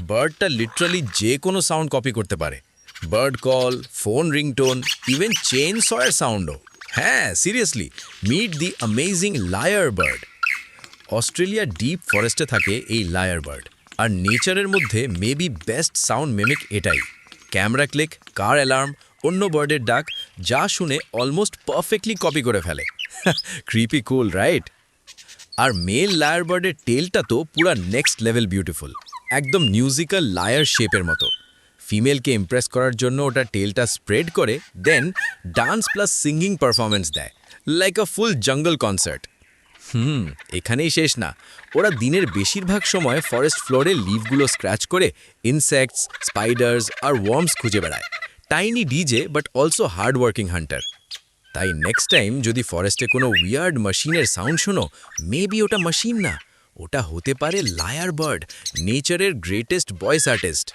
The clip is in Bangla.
বার্ডটা লিটারালি যে কোনো সাউন্ড কপি করতে পারে। Bird call, phone ringtone, even chain সয়ের সাউন্ডও। হ্যাঁ, seriously, meet the amazing lyre bird. অস্ট্রেলিয়ার ডিপ ফরেস্টে থাকে এই লায়ার বার্ড, আর নেচারের মধ্যে মেবি বেস্ট সাউন্ড মিমিক এটাই। ক্যামেরা ক্লিক, কার অ্যালার্ম, অন্য বার্ডের ডাক, যা শুনে অলমোস্ট পারফেক্টলি কপি করে ফেলে। ক্রিপি কুল, রাইট? আর মেল লায়ার বার্ডের টেলটা তো পুরা নেক্সট লেভেল বিউটিফুল, একদম মিউজিক্যাল লায়ার শেপের মতো। ফিমেলকে ইমপ্রেস করার জন্য ওটা টেলটা স্প্রেড করে দেন ডান্স প্লাস সিঙ্গিং পারফরমেন্স দেয়, লাইক আ ফুল জঙ্গল কনসার্ট। এখানেই শেষ না, ওরা দিনের বেশিরভাগ সময় ফরেস্ট ফ্লোরে লিভগুলো স্ক্র্যাচ করে ইনসেক্টস, স্পাইডার্স আর ওয়ার্মস খুঁজে বেড়ায়। Tiny DJ but also hard working Hunter. তাই নেক্সট টাইম যদি ফরেস্টে কোনো উইয়ার্ড মেশিনের সাউন্ড শোনো, মেবি ওটা মেশিন না, ওটা হতে পারে লায়ার বার্ড, নেচারের গ্রেটেস্ট ভয়েস আর্টিস্ট।